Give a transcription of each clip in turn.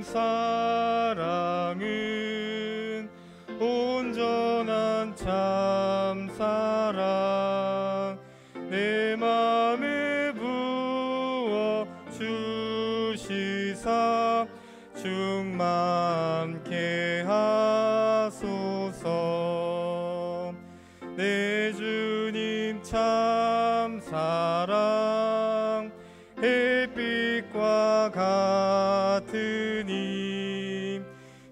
하나님 사랑은 온전한 참사랑 내 맘에 부어 주시사 충만케 하소서. 내 주님 참 사랑 햇빛과 같으니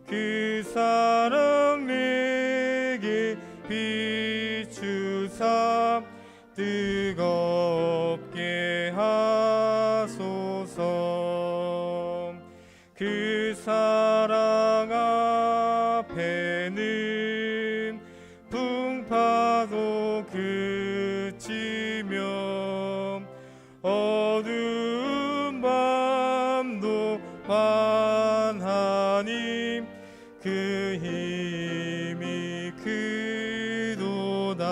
그 사랑 내게 비추사 뜨겁게 하소서. 그 사랑 앞에는 풍파도 그치며 어두운 밤도 환하니 그 힘이 크도다.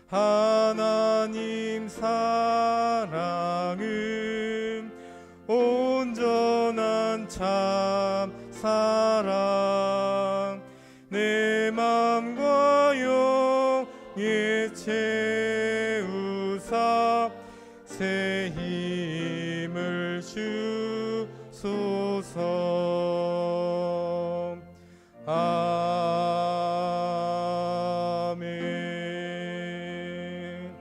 하나님 사랑은 온전한 참 사랑 내 맘과 영에 채우사 새 힘을 주소서. 아멘.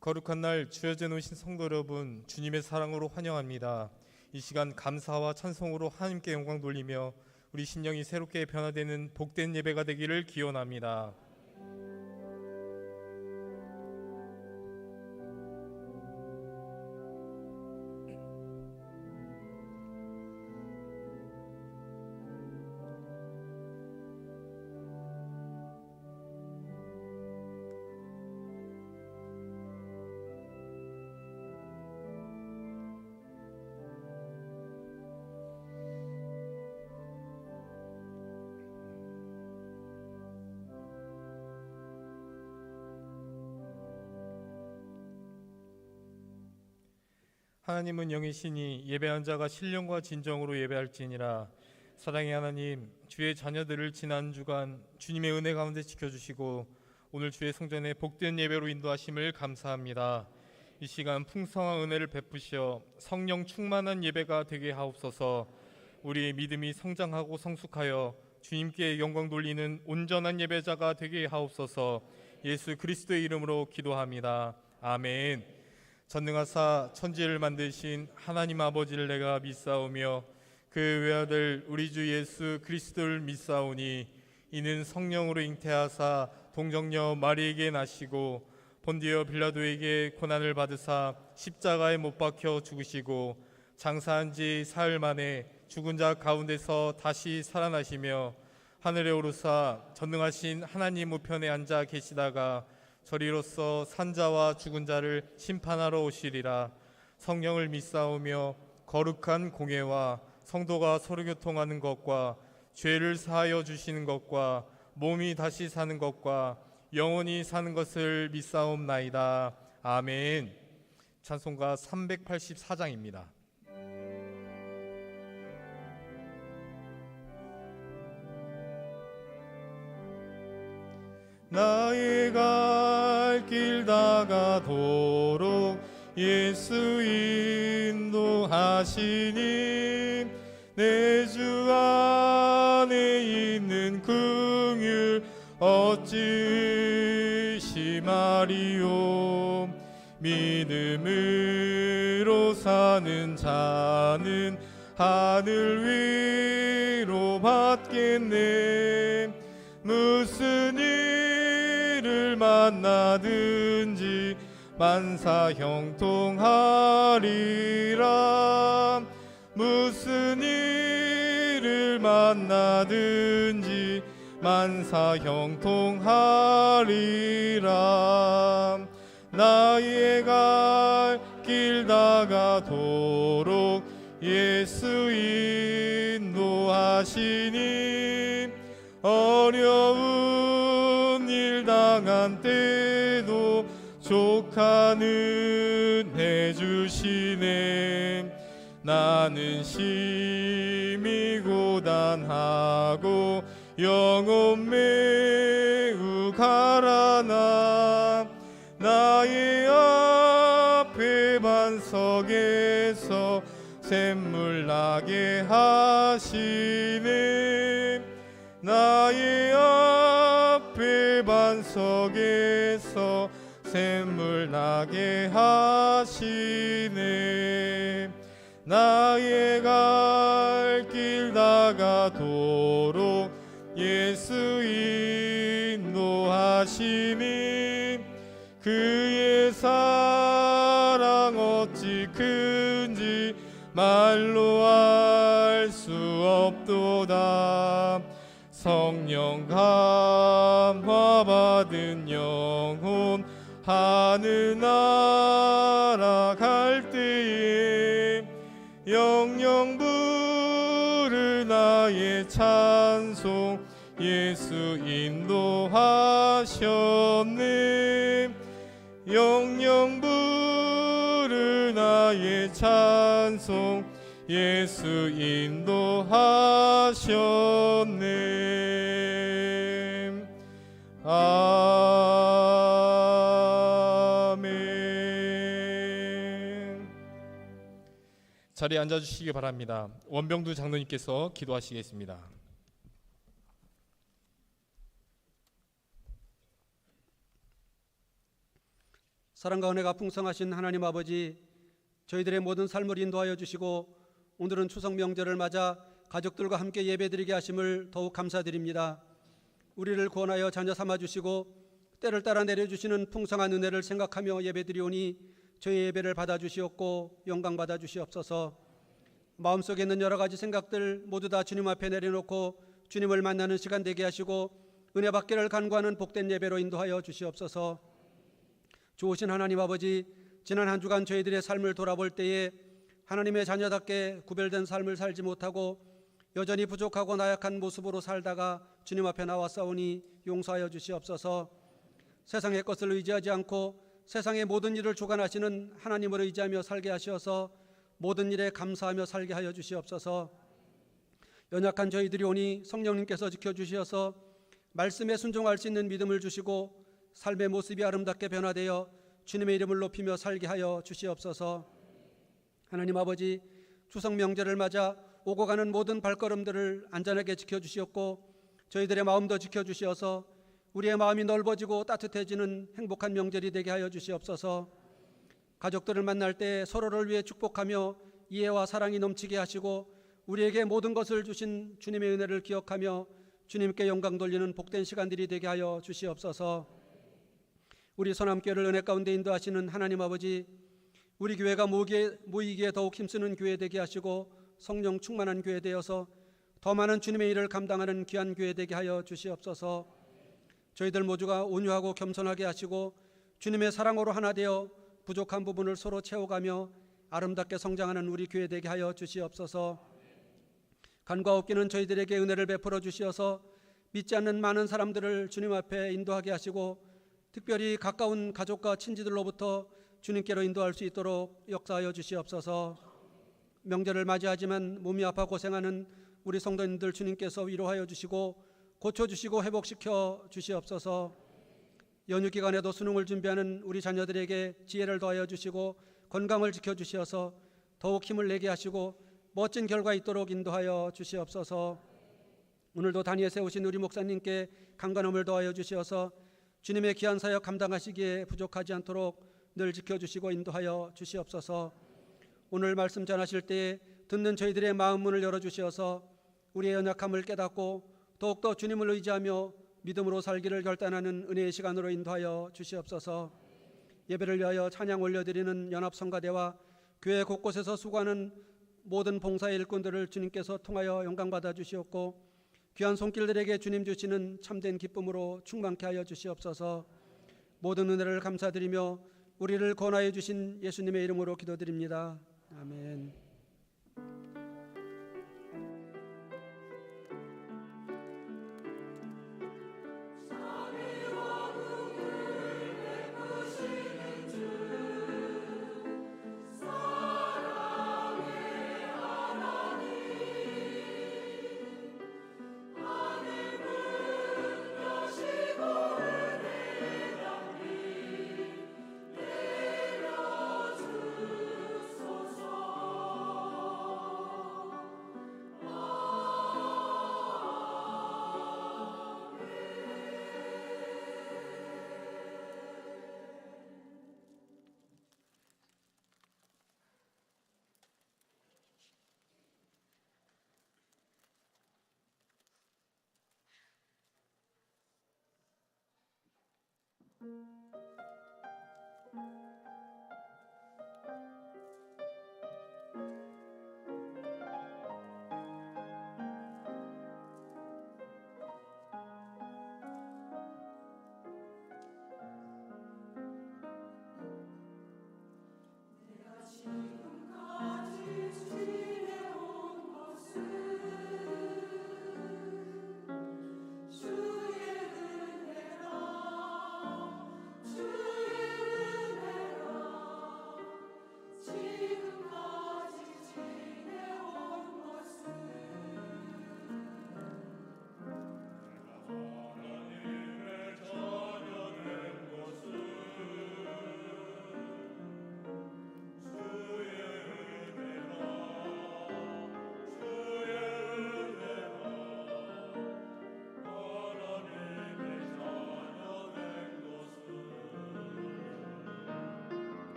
거룩한 날 주여져 놓으신 성도 여러분, 주님의 사랑으로 환영합니다. 이 시간 감사와 찬송으로 하나님께 영광 돌리며 우리 신령이 새롭게 변화되는 복된 예배가 되기를 기원합니다. 하나님은 영이시니 예배한 자가 신령과 진정으로 예배할지니라. 사랑의 하나님, 주의 자녀들을 지난 주간 주님의 은혜 가운데 지켜주시고 오늘 주의 성전에 복된 예배로 인도하심을 감사합니다. 이 시간 풍성한 은혜를 베푸시어 성령 충만한 예배가 되게 하옵소서. 우리의 믿음이 성장하고 성숙하여 주님께 영광 돌리는 온전한 예배자가 되게 하옵소서. 예수 그리스도의 이름으로 기도합니다. 아멘. 전능하사 천지를 만드신 하나님 아버지를 내가 믿사오며 그 외아들 우리 주 예수 그리스도를 믿사오니 이는 성령으로 잉태하사 동정녀 마리에게 나시고 본디오 빌라도에게 고난을 받으사 십자가에 못 박혀 죽으시고 장사한 지 사흘 만에 죽은 자 가운데서 다시 살아나시며 하늘에 오르사 전능하신 하나님 우편에 앉아 계시다가 저리로서 산자와 죽은 자를 심판하러 오시리라. 성령을 믿사오며 거룩한 공예와 성도가 서로 교통하는 것과 죄를 사하여 주시는 것과 몸이 다시 사는 것과 영원히 사는 것을 믿사옵나이다. 아멘. 찬송가 384장입니다. 나의 갈 길 다가도록 예수 인도하시니 내 주 안에 있는 긍휼 어찌 심하리요. 믿음으로 사는 자는 하늘 위로 받겠네. 무슨 일을 만나든지 만사 형통하리라. 무슨 일을 만나든지 만사 형통하리라. 나의 갈 길 다가도록 예수 인도하시니 어려운 일 당한 때도 족한 은혜 주시네. 나는 심히 고단하고 영혼 매우 가라나 나의 앞에 반석에서 샘물 나게 하시네 나의 앞에 반석에서 샘물 나게 하시네 나의 갈 길 다가도록 예수 인도하시니 그의 사랑 어찌 큰지 말로 알 수 없도다 성령 감화 받은 영혼 하늘나라 갈 때에 영영 부르 나의 찬송 예수 인도하셨네 영영 부르 나의 찬송 예수 인도하셨네 아멘. 자리에 앉아주시기 바랍니다. 원병두 장로님께서 기도하시겠습니다. 사랑과 은혜가 풍성하신 하나님 아버지, 저희들의 모든 삶을 인도하여 주시고 오늘은 추석 명절을 맞아 가족들과 함께 예배드리게 하심을 더욱 감사드립니다. 우리를 구원하여 자녀 삼아 주시고 때를 따라 내려주시는 풍성한 은혜를 생각하며 예배드리오니 저희 예배를 받아주시옵고 영광 받아주시옵소서. 마음속에 있는 여러 가지 생각들 모두 다 주님 앞에 내려놓고 주님을 만나는 시간 되게 하시고 은혜 받기를 간구하는 복된 예배로 인도하여 주시옵소서. 좋으신 하나님 아버지, 지난 한 주간 저희들의 삶을 돌아볼 때에 하나님의 자녀답게 구별된 삶을 살지 못하고 여전히 부족하고 나약한 모습으로 살다가 주님 앞에 나왔사오니 용서하여 주시옵소서. 세상의 것을 의지하지 않고 세상의 모든 일을 주관하시는 하나님을 의지하며 살게 하시어서 모든 일에 감사하며 살게 하여 주시옵소서. 연약한 저희들이 오니 성령님께서 지켜주시어서 말씀에 순종할 수 있는 믿음을 주시고 삶의 모습이 아름답게 변화되어 주님의 이름을 높이며 살게 하여 주시옵소서. 하나님 아버지, 추석 명절을 맞아 오고 가는 모든 발걸음들을 안전하게 지켜주시옵고 저희들의 마음도 지켜주시어서 우리의 마음이 넓어지고 따뜻해지는 행복한 명절이 되게 하여 주시옵소서. 가족들을 만날 때 서로를 위해 축복하며 이해와 사랑이 넘치게 하시고 우리에게 모든 것을 주신 주님의 은혜를 기억하며 주님께 영광 돌리는 복된 시간들이 되게 하여 주시옵소서. 우리 소남교회를 은혜 가운데 인도하시는 하나님 아버지, 우리 교회가 모이기에 더욱 힘쓰는 교회 되게 하시고 성령 충만한 교회 되어서 더 많은 주님의 일을 감당하는 귀한 교회 되게 하여 주시옵소서. 저희들 모두가 온유하고 겸손하게 하시고 주님의 사랑으로 하나 되어 부족한 부분을 서로 채워가며 아름답게 성장하는 우리 교회 되게 하여 주시옵소서. 간과 없기는 저희들에게 은혜를 베풀어 주시어서 믿지 않는 많은 사람들을 주님 앞에 인도하게 하시고 특별히 가까운 가족과 친지들로부터 주님께로 인도할 수 있도록 역사하여 주시옵소서. 명절을 맞이하지만 몸이 아파 고생하는 우리 성도님들 주님께서 위로하여 주시고 고쳐주시고 회복시켜 주시옵소서. 연휴 기간에도 수능을 준비하는 우리 자녀들에게 지혜를 더하여 주시고 건강을 지켜주시어서 더욱 힘을 내게 하시고 멋진 결과 있도록 인도하여 주시옵소서. 오늘도 단위에 세우신 우리 목사님께 강건함을 더하여 주시어서 주님의 귀한 사역 감당하시기에 부족하지 않도록 늘 지켜주시고 인도하여 주시옵소서. 오늘 말씀 전하실 때에 듣는 저희들의 마음 문을 열어주시어서 우리의 연약함을 깨닫고 더욱더 주님을 의지하며 믿음으로 살기를 결단하는 은혜의 시간으로 인도하여 주시옵소서. 예배를 위하여 찬양 올려드리는 연합성가대와 교회 곳곳에서 수고하는 모든 봉사의 일꾼들을 주님께서 통하여 영광받아 주시옵고 귀한 손길들에게 주님 주시는 참된 기쁨으로 충만케 하여 주시옵소서. 모든 은혜를 감사드리며 우리를 권하여 주신 예수님의 이름으로 기도드립니다. 아멘.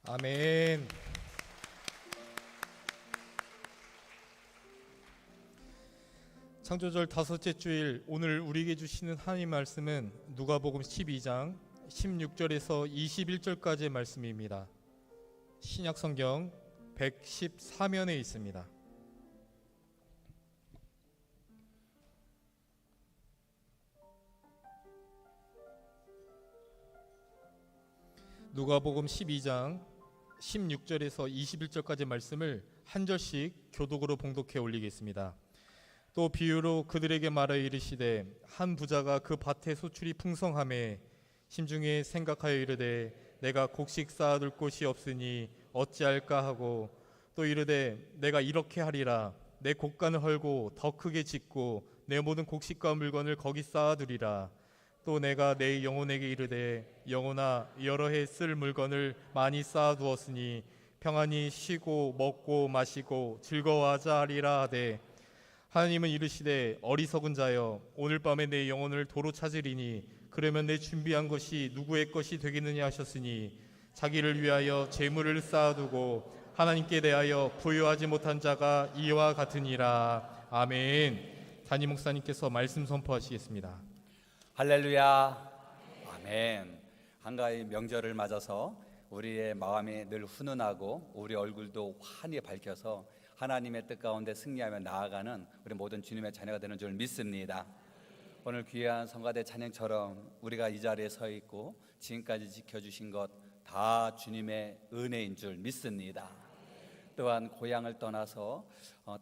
아멘. 창조절 다섯째 주일, 오늘 우리에게 주시는 하나님 말씀은 누가복음 12장 16절에서 21절까지의 말씀입니다. 신약 성경 114면에 있습니다. 누가복음 12장 16절에서 21절까지 말씀을 한 절씩 교독으로 봉독해 올리겠습니다. 또 비유로 그들에게 말하여 이르시되 한 부자가 그 밭의 소출이 풍성하매 심중에 생각하여 이르되 내가 곡식 쌓아둘 곳이 없으니 어찌할까 하고 또 이르되 내가 이렇게 하리라 내 곡간을 헐고 더 크게 짓고 내 모든 곡식과 물건을 거기 쌓아두리라. 또 내가 내 영혼에게 이르되 영혼아 여러 해 쓸 물건을 많이 쌓아두었으니 평안히 쉬고 먹고 마시고 즐거워하자 하리라 하되 하나님은 이르시되 어리석은 자여 오늘 밤에 내 영혼을 도로 찾으리니 그러면 내 준비한 것이 누구의 것이 되겠느냐 하셨으니 자기를 위하여 재물을 쌓아두고 하나님께 대하여 부유하지 못한 자가 이와 같으니라. 아멘. 담임 목사님께서 말씀 선포하시겠습니다. 할렐루야. 아멘. 한가위 명절을 맞아서 우리의 마음이 늘 훈훈하고 우리 얼굴도 환히 밝혀서 하나님의 뜻 가운데 승리하며 나아가는 우리 모든 주님의 자녀가 되는 줄 믿습니다. 오늘 귀한 성가대 찬양처럼 우리가 이 자리에 서 있고 지금까지 지켜주신 것 다 주님의 은혜인 줄 믿습니다. 또한 고향을 떠나서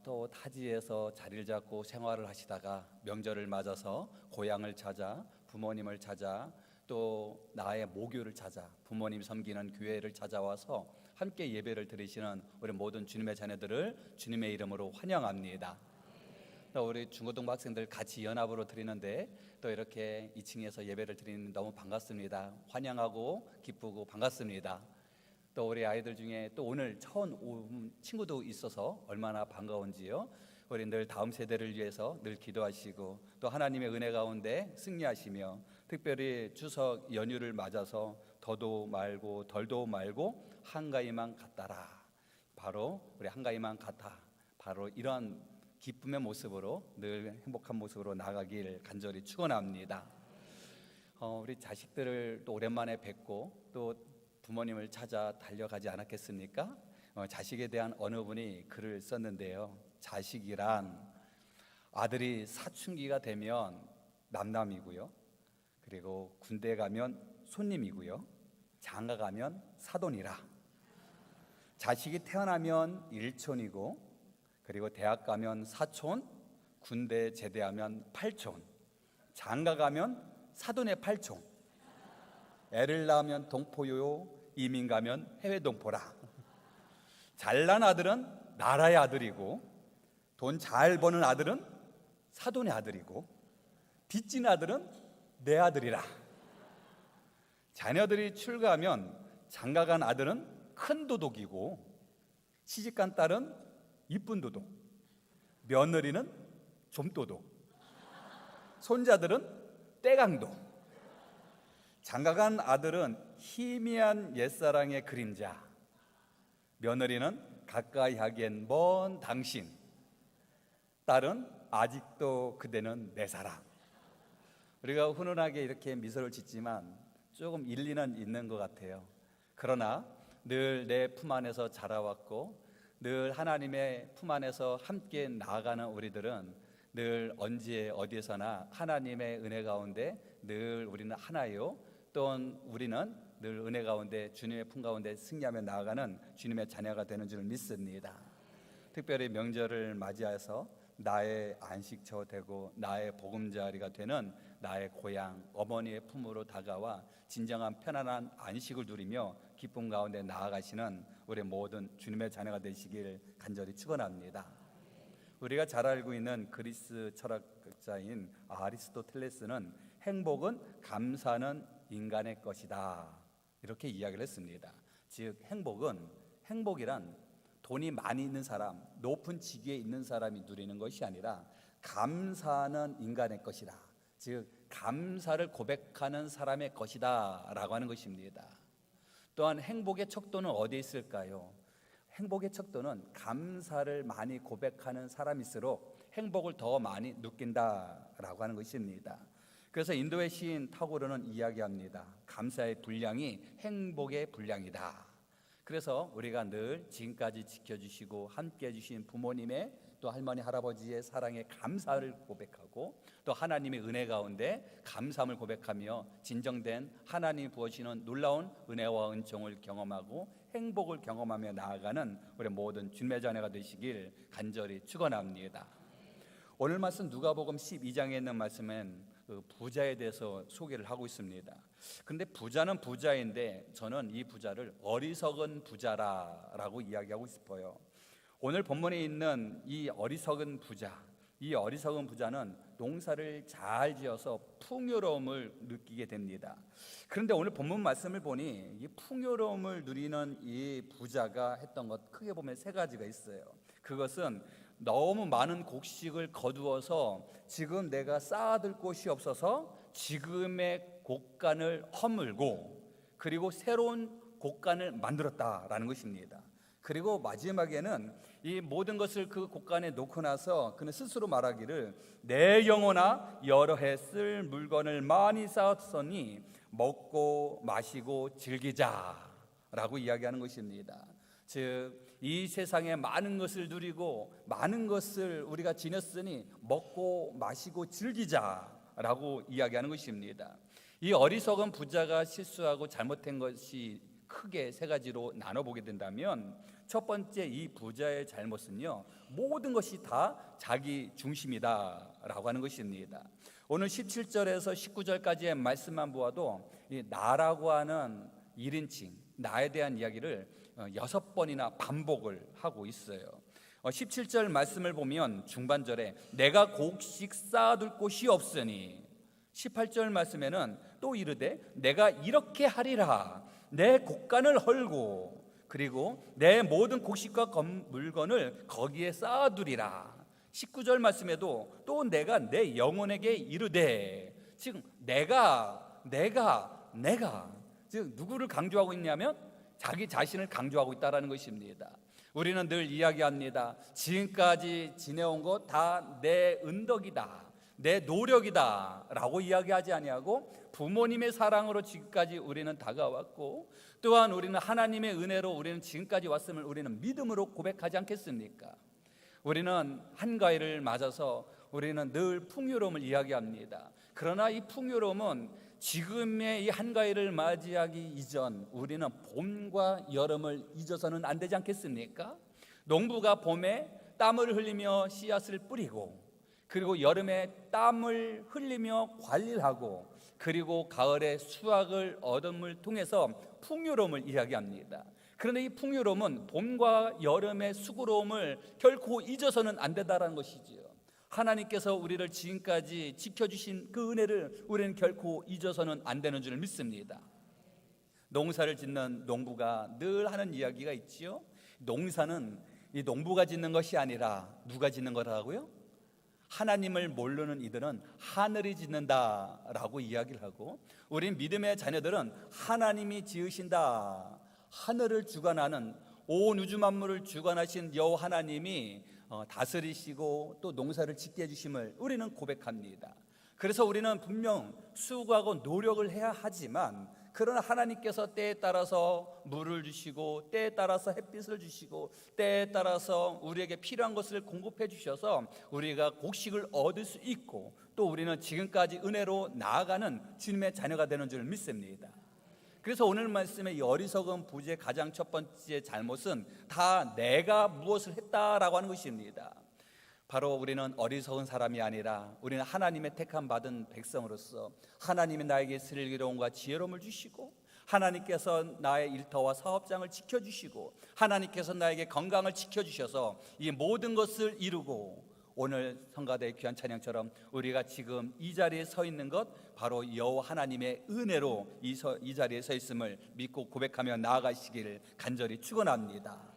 또 타지에서 자리를 잡고 생활을 하시다가 명절을 맞아서 고향을 찾아 부모님을 찾아 또 나의 모교를 찾아 부모님 섬기는 교회를 찾아와서 함께 예배를 드리시는 우리 모든 주님의 자녀들을 주님의 이름으로 환영합니다. 또 우리 중고등부 학생들 같이 연합으로 드리는데 또 이렇게 2층에서 예배를 드리는 너무 반갑습니다. 환영하고 기쁘고 반갑습니다. 또 우리 아이들 중에 또 오늘 처음 온 친구도 있어서 얼마나 반가운지요. 우리 늘 다음 세대를 위해서 늘 기도하시고 또 하나님의 은혜 가운데 승리하시며 특별히 추석 연휴를 맞아서 더도 말고 덜도 말고 한가위만 같다라, 바로 우리 한가위만 같아, 바로 이런 기쁨의 모습으로 늘 행복한 모습으로 나가길 간절히 축원합니다. 우리 자식들을 또 오랜만에 뵙고 또 부모님을 찾아 달려가지 않았겠습니까? 자식에 대한 어느 분이 글을 썼는데요. 자식이란 아들이 사춘기가 되면 남남이고요, 그리고 군대 가면 손님이고요, 장가 가면 사돈이라. 자식이 태어나면 일촌이고, 그리고 대학 가면 사촌, 군대 제대하면 팔촌, 장가 가면 사돈의 팔촌, 애를 낳으면 동포요, 이민 가면 해외 동포라. 잘난 아들은 나라의 아들이고, 돈 잘 버는 아들은 사돈의 아들이고, 빚진 아들은 내 아들이라. 자녀들이 출가하면 장가간 아들은 큰 도둑이고, 시집간 딸은 이쁜 도둑, 며느리는 좀도둑, 손자들은 떼강도. 장가간 아들은 희미한 옛사랑의 그림자, 며느리는 가까이 하기엔 먼 당신, 딸은 아직도 그대는 내 사랑. 우리가 훈훈하게 이렇게 미소를 짓지만 조금 일리는 있는 것 같아요. 그러나 늘 내 품 안에서 자라왔고 늘 하나님의 품 안에서 함께 나아가는 우리들은 늘 언제 어디에서나 하나님의 은혜 가운데 늘 우리는 하나요. 또한 우리는 늘 은혜 가운데 주님의 품 가운데 승리하며 나아가는 주님의 자녀가 되는 줄 믿습니다. 특별히 명절을 맞이해서 나의 안식처 되고 나의 보금자리가 되는 나의 고향 어머니의 품으로 다가와 진정한 편안한 안식을 누리며 기쁨 가운데 나아가시는 우리 모든 주님의 자녀가 되시길 간절히 축원합니다. 우리가 잘 알고 있는 그리스 철학자인 아리스토텔레스는 행복은 감사하는 인간의 것이다, 이렇게 이야기를 했습니다. 즉 행복이란 돈이 많이 있는 사람, 높은 직위에 있는 사람이 누리는 것이 아니라 감사하는 인간의 것이다, 즉 감사를 고백하는 사람의 것이다 라고 하는 것입니다. 또한 행복의 척도는 어디에 있을까요? 행복의 척도는 감사를 많이 고백하는 사람일수록 행복을 더 많이 느낀다라고 하는 것입니다. 그래서 인도의 시인 타고르는 이야기합니다. 감사의 분량이 행복의 분량이다. 그래서 우리가 늘 지금까지 지켜주시고 함께해 주신 부모님의 또 할머니 할아버지의 사랑에 감사를 고백하고 또 하나님의 은혜 가운데 감사함을 고백하며 진정된 하나님이 부어주시는 놀라운 은혜와 은총을 경험하고 행복을 경험하며 나아가는 우리 모든 주님의 자녀가 되시길 간절히 축원합니다. 오늘 말씀 누가복음 12장에 있는 말씀은 그 부자에 대해서 소개를 하고 있습니다. 그런데 부자는 부자인데 저는 이 부자를 어리석은 부자라고 이야기하고 싶어요. 오늘 본문에 있는 이 어리석은 부자, 이 어리석은 부자는 농사를 잘 지어서 풍요로움을 느끼게 됩니다. 그런데 오늘 본문 말씀을 보니 이 풍요로움을 누리는 이 부자가 했던 것 크게 보면 세 가지가 있어요. 그것은 너무 많은 곡식을 거두어서 지금 내가 쌓아둘 곳이 없어서 지금의 곡간을 허물고 그리고 새로운 곡간을 만들었다라는 것입니다. 그리고 마지막에는 이 모든 것을 그 곳간에 놓고 나서 그는 스스로 말하기를 내 영혼아 여러 해 쓸 물건을 많이 쌓았으니 먹고 마시고 즐기자라고 이야기하는 것입니다. 즉 이 세상에 많은 것을 누리고 많은 것을 우리가 지녔으니 먹고 마시고 즐기자라고 이야기하는 것입니다. 이 어리석은 부자가 실수하고 잘못된 것이 크게 세 가지로 나눠보게 된다면 첫 번째 이 부자의 잘못은요, 모든 것이 다 자기 중심이다라고 하는 것입니다. 오늘 17절에서 19절까지의 말씀만 보아도 이 나라고 하는 1인칭 나에 대한 이야기를 6번이나 반복을 하고 있어요. 17절 말씀을 보면 중반절에 내가 곡식 쌓아둘 곳이 없으니, 18절 말씀에는 또 이르되 내가 이렇게 하리라 내 곡간을 헐고 그리고 내 모든 곡식과 물건을 거기에 쌓아두리라. 19절 말씀에도 또 내가 내 영혼에게 이르되, 즉 내가 즉 누구를 강조하고 있냐면 자기 자신을 강조하고 있다라는 것입니다. 우리는 늘 이야기합니다. 지금까지 지내온 것 다 내 은덕이다, 내 노력이다 라고 이야기하지 아니하고 부모님의 사랑으로 지금까지 우리는 다가왔고, 또한 우리는 하나님의 은혜로 우리는 지금까지 왔음을 우리는 믿음으로 고백하지 않겠습니까? 우리는 한가위를 맞아서 우리는 늘 풍요로움을 이야기합니다. 그러나 이 풍요로움은 지금의 이 한가위를 맞이하기 이전 우리는 봄과 여름을 잊어서는 안 되지 않겠습니까? 농부가 봄에 땀을 흘리며 씨앗을 뿌리고, 그리고 여름에 땀을 흘리며 관리를 하고, 그리고 가을에 수확을 얻음을 통해서 풍요로움을 이야기합니다. 그런데 이 풍요로움은 봄과 여름의 수고로움을 결코 잊어서는 안 된다는 것이지요. 하나님께서 우리를 지금까지 지켜주신 그 은혜를 우리는 결코 잊어서는 안 되는 줄 믿습니다. 농사를 짓는 농부가 늘 하는 이야기가 있지요. 농사는 이 농부가 짓는 것이 아니라 누가 짓는 거라고요? 하나님을 모르는 이들은 하늘이 짓는다라고 이야기를 하고, 우린 믿음의 자녀들은 하나님이 지으신다, 하늘을 주관하는 온 우주 만물을 주관하신 여호와 하나님이 다스리시고 또 농사를 짓게 해주심을 우리는 고백합니다. 그래서 우리는 분명 수고하고 노력을 해야 하지만, 그러나 하나님께서 때에 따라서 물을 주시고 때에 따라서 햇빛을 주시고 때에 따라서 우리에게 필요한 것을 공급해 주셔서 우리가 곡식을 얻을 수 있고, 또 우리는 지금까지 은혜로 나아가는 주님의 자녀가 되는 줄 믿습니다. 그래서 오늘 말씀의 이 어리석은 부자의 가장 첫 번째 잘못은 다 내가 무엇을 했다라고 하는 것입니다. 바로 우리는 어리석은 사람이 아니라 우리는 하나님의 택함 받은 백성으로서 하나님이 나에게 슬기로움과 지혜로움을 주시고, 하나님께서 나의 일터와 사업장을 지켜주시고, 하나님께서 나에게 건강을 지켜주셔서 이 모든 것을 이루고, 오늘 성가대의 귀한 찬양처럼 우리가 지금 이 자리에 서 있는 것 바로 여호와 하나님의 은혜로 이 자리에 서 있음을 믿고 고백하며 나아가시기를 간절히 축원합니다.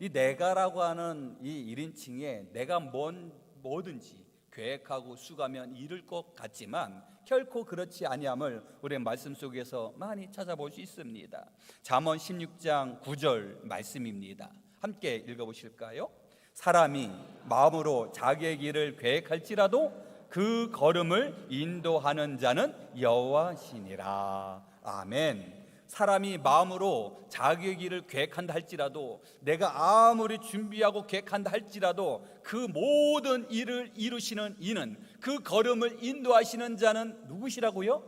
이 내가라고 하는 이 1인칭에 내가 뭐든지 계획하고 수고하면 이룰 것 같지만 결코 그렇지 아니함을 우리의 말씀 속에서 많이 찾아볼 수 있습니다. 잠언 16장 9절 말씀입니다. 함께 읽어보실까요? 사람이 마음으로 자기의 길을 계획할지라도 그 걸음을 인도하는 자는 여호와시니라. 아멘. 사람이 마음으로 자기의 길을 계획한다 할지라도, 내가 아무리 준비하고 계획한다 할지라도 그 모든 일을 이루시는 이는, 그 걸음을 인도하시는 자는 누구시라고요?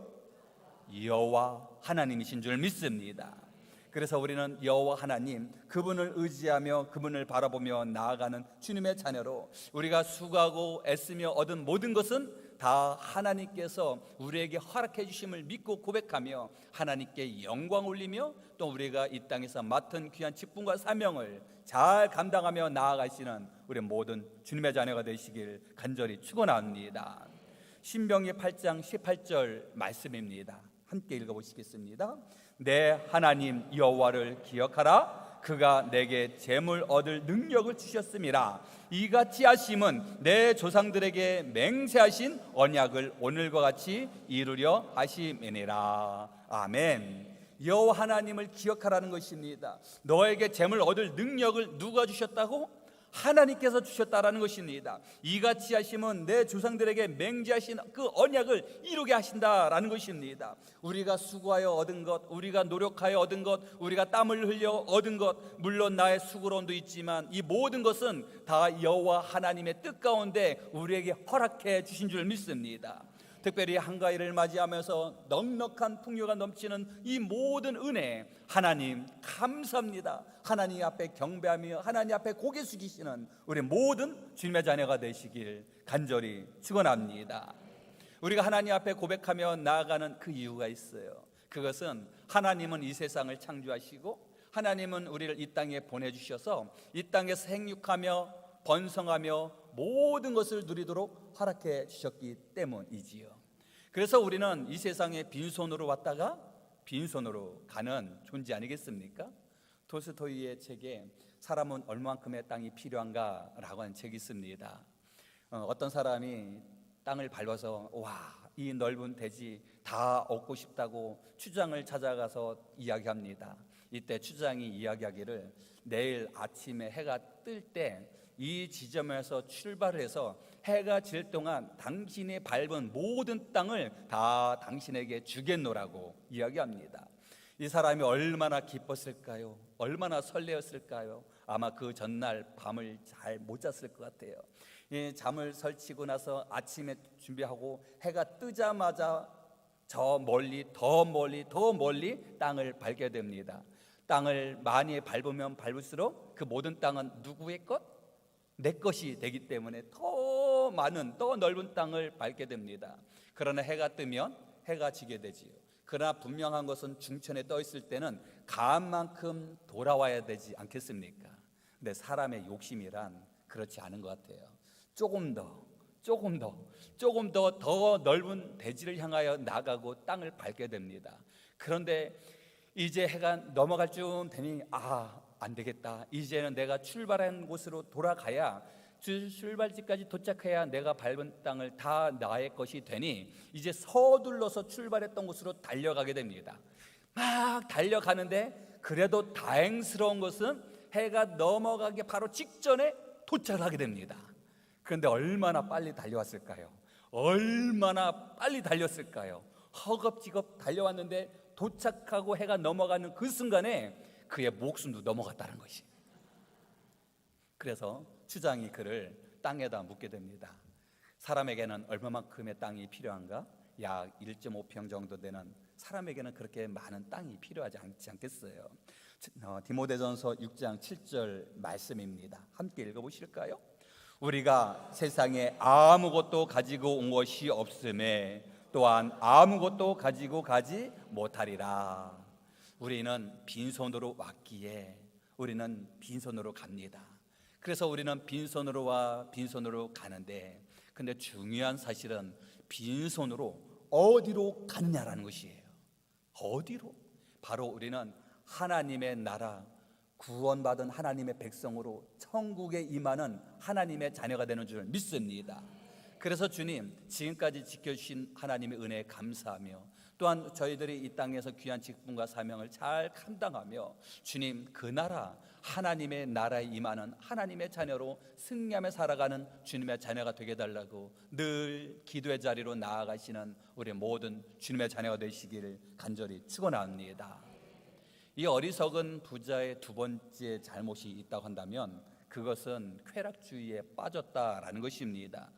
여호와 하나님이신 줄 믿습니다. 그래서 우리는 여호와 하나님, 그분을 의지하며 그분을 바라보며 나아가는 주님의 자녀로, 우리가 수고하고 애쓰며 얻은 모든 것은 다 하나님께서 우리에게 허락해 주심을 믿고 고백하며 하나님께 영광 올리며, 또 우리가 이 땅에서 맡은 귀한 직분과 사명을 잘 감당하며 나아가시는 우리 모든 주님의 자녀가 되시길 간절히 축원합니다. 신명기 8장 18절 말씀입니다. 함께 읽어보시겠습니다. 내 하나님 여호와를 기억하라. 그가 내게 재물 얻을 능력을 주셨음이라. 이같이 하심은 내 조상들에게 맹세하신 언약을 오늘과 같이 이루려 하심이니라. 아멘. 여호와 하나님을 기억하라는 것입니다. 너에게 재물 얻을 능력을 누가 주셨다고? 하나님께서 주셨다라는 것입니다. 이같이 하시면 내 조상들에게 맹세하신 그 언약을 이루게 하신다라는 것입니다. 우리가 수고하여 얻은 것, 우리가 노력하여 얻은 것, 우리가 땀을 흘려 얻은 것, 물론 나의 수고로움도 있지만 이 모든 것은 다 여호와 하나님의 뜻 가운데 우리에게 허락해 주신 줄 믿습니다. 특별히 한가위를 맞이하면서 넉넉한 풍요가 넘치는 이 모든 은혜, 하나님 감사합니다. 하나님 앞에 경배하며 하나님 앞에 고개 숙이시는 우리 모든 주님의 자녀가 되시길 간절히 축원합니다. 우리가 하나님 앞에 고백하며 나아가는 그 이유가 있어요. 그것은 하나님은 이 세상을 창조하시고 하나님은 우리를 이 땅에 보내주셔서 이 땅에서 생육하며 번성하며 모든 것을 누리도록 허락해 주셨기 때문이지요. 그래서 우리는 이 세상에 빈손으로 왔다가 빈손으로 가는 존재 아니겠습니까? 돌스토이의 책에 사람은 얼마만큼의 땅이 필요한가 라고 하는 책이 있습니다. 어떤 사람이 땅을 밟아서 이 넓은 대지 다 얻고 싶다고 추장을 찾아가서 이야기합니다. 이때 추장이 이야기하기를 내일 아침에 해가 뜰 때 이 지점에서 출발을 해서 해가 질 동안 당신이 밟은 모든 땅을 다 당신에게 주겠노라고 이야기합니다. 이 사람이 얼마나 기뻤을까요? 얼마나 설레었을까요? 아마 그 전날 밤을 잘 못 잤을 것 같아요. 잠을 설치고 나서 아침에 준비하고 해가 뜨자마자 저 멀리 더 멀리 더 멀리 땅을 밟게 됩니다. 땅을 많이 밟으면 밟을수록 그 모든 땅은 누구의 것? 내 것이 되기 때문에 더 많은 더 넓은 땅을 밟게 됩니다. 그러나 해가 뜨면 해가 지게 되지요. 그러나 분명한 것은 중천에 떠 있을 때는 간만큼 돌아와야 되지 않겠습니까? 근데 사람의 욕심이란 그렇지 않은 것 같아요. 조금 더 넓은 대지를 향하여 나가고 땅을 밟게 됩니다. 그런데 이제 해가 넘어갈 쯤 되니 안 되겠다. 이제는 내가 출발한 곳으로 돌아가야 출발지까지 도착해야 내가 밟은 땅을 다 나의 것이 되니 이제 서둘러서 출발했던 곳으로 달려가게 됩니다. 막 달려가는데 그래도 다행스러운 것은 해가 넘어가기 바로 직전에 도착을 하게 됩니다. 그런데 얼마나 빨리 달려왔을까요? 얼마나 빨리 달렸을까요? 허겁지겁 달려왔는데 도착하고 해가 넘어가는 그 순간에 그의 목숨도 넘어갔다는 것이. 그래서 추장이 그를 땅에다 묻게 됩니다. 사람에게는 얼마만큼의 땅이 필요한가? 약 1.5평 정도 되는 사람에게는 그렇게 많은 땅이 필요하지 않겠어요? 디모데전서 6장 7절 말씀입니다. 함께 읽어보실까요? 우리가 세상에 아무것도 가지고 온 것이 없음에 또한 아무것도 가지고 가지 못하리라. 우리는 빈손으로 왔기에 우리는 빈손으로 갑니다. 그래서 우리는 빈손으로 와 빈손으로 가는데, 근데 중요한 사실은 빈손으로 어디로 가느냐라는 것이에요. 어디로? 바로 우리는 하나님의 나라, 구원받은 하나님의 백성으로 천국에 임하는 하나님의 자녀가 되는 줄 믿습니다. 그래서 주님, 지금까지 지켜주신 하나님의 은혜에 감사하며 또한 저희들이 이 땅에서 귀한 직분과 사명을 잘 감당하며 주님, 그 나라, 하나님의 나라에 임하는 하나님의 자녀로 승리하며 살아가는 주님의 자녀가 되게 해달라고 늘 기도의 자리로 나아가시는 우리 모든 주님의 자녀가 되시기를 간절히 축원합니다. 이 어리석은 부자의 두 번째 잘못이 있다고 한다면 그것은 쾌락주의에 빠졌다라는 것입니다.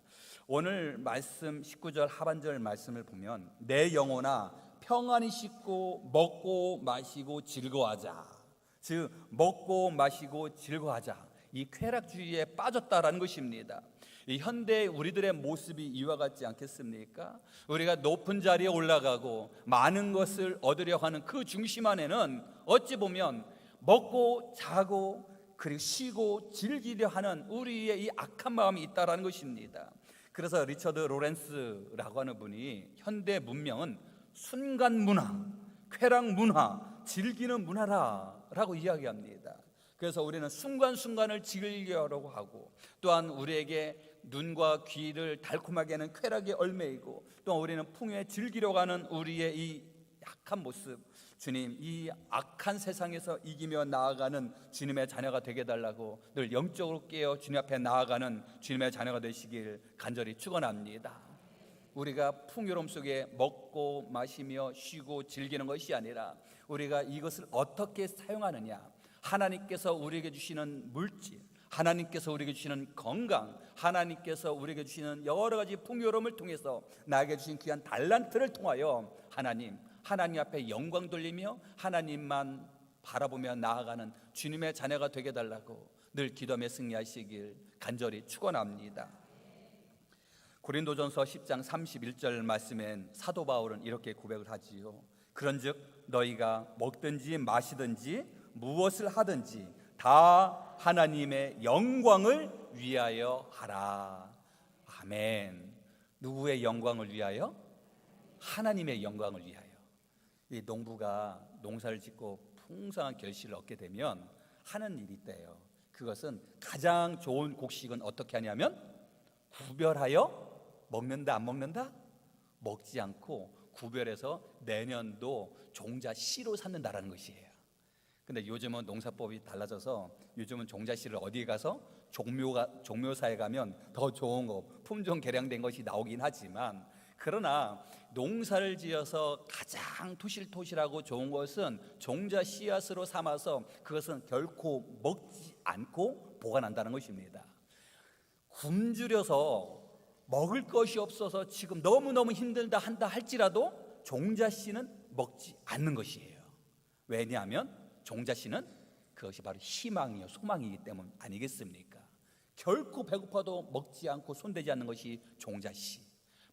오늘 말씀 19절 하반절 말씀을 보면 내 영혼아 평안히 씻고 먹고 마시고 즐거워하자. 즉 먹고 마시고 즐거워하자. 이 쾌락주의에 빠졌다라는 것입니다. 이 현대 우리들의 모습이 이와 같지 않겠습니까? 우리가 높은 자리에 올라가고 많은 것을 얻으려 하는 그 중심 안에는 어찌 보면 먹고 자고 그리고 쉬고 즐기려 하는 우리의 이 악한 마음이 있다라는 것입니다. 그래서 리처드 로렌스라고 하는 분이 현대 문명은 순간 문화, 쾌락 문화, 즐기는 문화라고 이야기합니다. 그래서 우리는 순간순간을 즐기려고 하고 또한 우리에게 눈과 귀를 달콤하게 하는 쾌락의 얼매이고 또 우리는 풍요에 즐기려고 하는 우리의 이 약한 모습, 주님 이 악한 세상에서 이기며 나아가는 주님의 자녀가 되게 해달라고 늘 영적으로 깨어 주님 앞에 나아가는 주님의 자녀가 되시길 간절히 축원합니다. 우리가 풍요로움 속에 먹고 마시며 쉬고 즐기는 것이 아니라 우리가 이것을 어떻게 사용하느냐, 하나님께서 우리에게 주시는 물질, 하나님께서 우리에게 주시는 건강, 하나님께서 우리에게 주시는 여러 가지 풍요로움을 통해서 나에게 주신 귀한 달란트를 통하여 하나님 앞에 영광 돌리며 하나님만 바라보며 나아가는 주님의 자녀가 되게 해달라고 늘 기도하며 승리하시길 간절히 축원합니다. 고린도전서 10장 31절 말씀엔 사도 바울은 이렇게 고백을 하지요. 그런즉 너희가 먹든지 마시든지 무엇을 하든지 다 하나님의 영광을 위하여 하라. 아멘. 누구의 영광을 위하여? 하나님의 영광을 위하여. 이 농부가 농사를 짓고 풍성한 결실을 얻게 되면 하는 일이 있대요. 그것은 가장 좋은 곡식은 어떻게 하냐면 구별하여 먹는다 안 먹는다? 먹지 않고 구별해서 내년도 종자 씨로 샀는다라는 것이에요. 근데 요즘은 농사법이 달라져서 요즘은 종자 씨를 어디에 가서 종묘사에 가면 더 좋은 거, 품종 개량된 것이 나오긴 하지만, 그러나 농사를 지어서 가장 토실토실하고 좋은 것은 종자 씨앗으로 삼아서 그것은 결코 먹지 않고 보관한다는 것입니다. 굶주려서 먹을 것이 없어서 지금 너무너무 힘들다 한다 할지라도 종자 씨는 먹지 않는 것이에요. 왜냐하면 종자 씨는 그것이 바로 희망이요 소망이기 때문 아니겠습니까? 결코 배고파도 먹지 않고 손대지 않는 것이 종자 씨.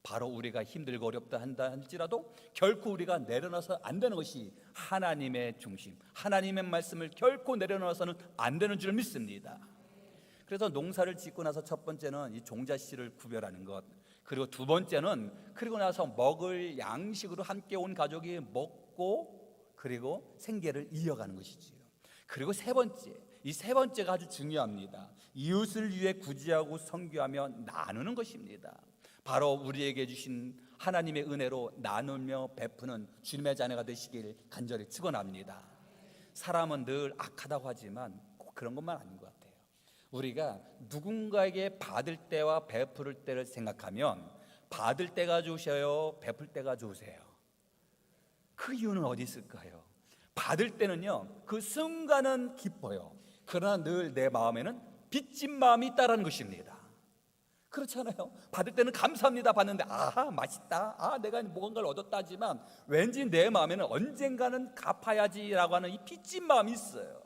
바로 우리가 힘들고 어렵다 한다 할지라도 결코 우리가 내려놔서 안 되는 것이 하나님의 중심, 하나님의 말씀을 결코 내려놔서는 안 되는 줄 믿습니다. 그래서 농사를 짓고 나서 첫 번째는 이 종자 씨를 구별하는 것, 그리고 두 번째는 그리고 나서 먹을 양식으로 함께 온 가족이 먹고 그리고 생계를 이어가는 것이지요. 그리고 이 세 번째가 아주 중요합니다. 이웃을 위해 구제하고 선교하며 나누는 것입니다. 바로 우리에게 주신 하나님의 은혜로 나누며 베푸는 주님의 자녀가 되시길 간절히 축원합니다. 사람은 늘 악하다고 하지만 꼭 그런 것만 아닌 것 같아요. 우리가 누군가에게 받을 때와 베풀 때를 생각하면 받을 때가 좋으셔요, 베풀 때가 좋으세요? 그 이유는 어디 있을까요? 받을 때는요, 그 순간은 기뻐요. 그러나 늘 내 마음에는 빚진 마음이 있다라는 것입니다. 그렇잖아요. 받을 때는 감사합니다. 받는데 아하 맛있다, 내가 무언가를 얻었다 하지만 왠지 내 마음에는 언젠가는 갚아야지라고 하는 이 빚진 마음이 있어요.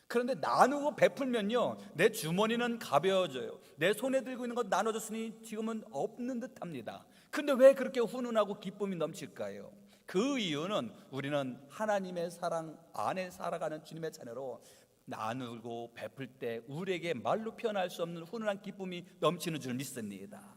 그런데 나누고 베풀면요, 내 주머니는 가벼워져요. 내 손에 들고 있는 것 나눠줬으니 지금은 없는 듯합니다. 근데 왜 그렇게 훈훈하고 기쁨이 넘칠까요? 그 이유는 우리는 하나님의 사랑 안에 살아가는 주님의 자녀로 나누고 베풀 때 우리에게 말로 표현할 수 없는 훈훈한 기쁨이 넘치는 줄 믿습니다.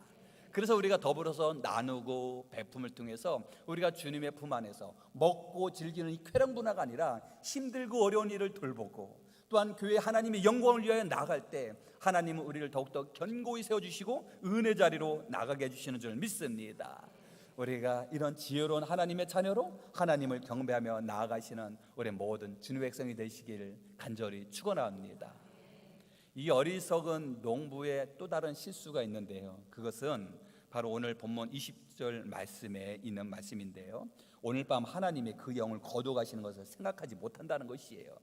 그래서 우리가 더불어서 나누고 베품을 통해서 우리가 주님의 품 안에서 먹고 즐기는 이 쾌락 문화가 아니라 힘들고 어려운 일을 돌보고 또한 교회 하나님의 영광을 위하여 나아갈 때 하나님은 우리를 더욱더 견고히 세워주시고 은혜 자리로 나가게 해주시는 줄 믿습니다. 우리가 이런 지혜로운 하나님의 자녀로 하나님을 경배하며 나아가시는 우리 모든 주님의 백성이 되시기를 간절히 축원합니다. 이 어리석은 농부의 또 다른 실수가 있는데요, 그것은 바로 오늘 본문 20절 말씀에 있는 말씀인데요, 오늘 밤 하나님의 그 영을 거둬가시는 것을 생각하지 못한다는 것이에요.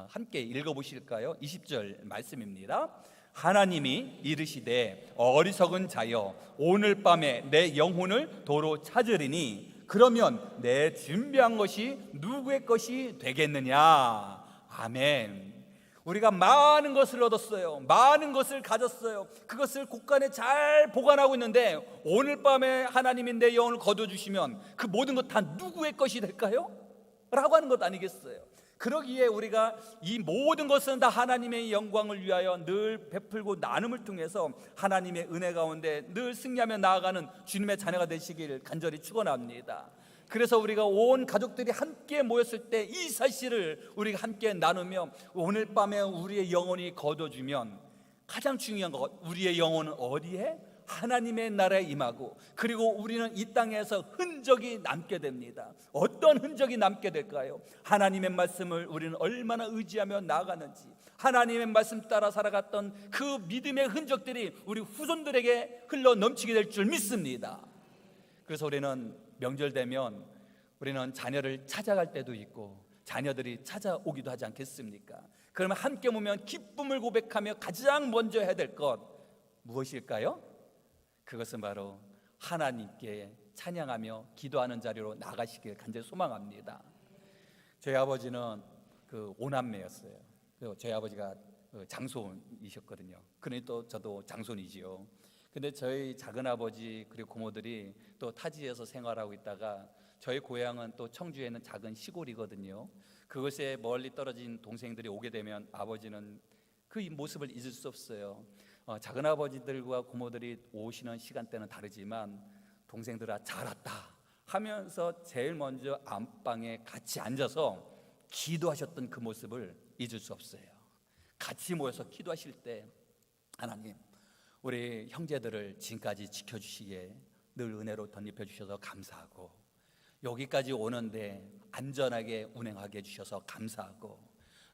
함께 읽어보실까요? 20절 말씀입니다. 하나님이 이르시되 어리석은 자여 오늘 밤에 내 영혼을 도로 찾으리니 그러면 내 준비한 것이 누구의 것이 되겠느냐. 아멘. 우리가 많은 것을 얻었어요. 많은 것을 가졌어요. 그것을 곳간에 잘 보관하고 있는데 오늘 밤에 하나님이 내 영혼을 거둬주시면 그 모든 것 다 누구의 것이 될까요? 라고 하는 것 아니겠어요? 그러기에 우리가 이 모든 것은 다 하나님의 영광을 위하여 늘 베풀고 나눔을 통해서 하나님의 은혜 가운데 늘 승리하며 나아가는 주님의 자녀가 되시기를 간절히 축원합니다. 그래서 우리가 온 가족들이 함께 모였을 때 이 사실을 우리가 함께 나누며 오늘 밤에 우리의 영혼이 거둬주면 가장 중요한 것, 우리의 영혼은 어디에? 하나님의 나라에 임하고, 그리고 우리는 이 땅에서 흔적이 남게 됩니다. 어떤 흔적이 남게 될까요? 하나님의 말씀을 우리는 얼마나 의지하며 나아가는지, 하나님의 말씀 따라 살아갔던 그 믿음의 흔적들이 우리 후손들에게 흘러 넘치게 될 줄 믿습니다. 그래서 우리는 명절 되면 우리는 자녀를 찾아갈 때도 있고 자녀들이 찾아오기도 하지 않겠습니까? 그러면 함께 모면 기쁨을 고백하며 가장 먼저 해야 될 것 무엇일까요? 그것은 바로 하나님께 찬양하며 기도하는 자리로 나가시길 간절히 소망합니다. 저희 아버지는 그 5남매였어요. 저희 아버지가 장손이셨거든요. 그러니 또 저도 장손이지요. 근데 저희 작은 아버지 그리고 고모들이 또 타지에서 생활하고 있다가 저희 고향은 또 청주에 있는 작은 시골이거든요. 그것에 멀리 떨어진 동생들이 오게 되면 아버지는 그 모습을 잊을 수 없어요. 작은 아버지들과 고모들이 오시는 시간대는 다르지만 동생들아 잘 왔다 하면서 제일 먼저 안방에 같이 앉아서 기도하셨던 그 모습을 잊을 수 없어요. 같이 모여서 기도하실 때 하나님, 우리 형제들을 지금까지 지켜주시기에 늘 은혜로 덧입혀 주셔서 감사하고, 여기까지 오는데 안전하게 운행하게 해주셔서 감사하고,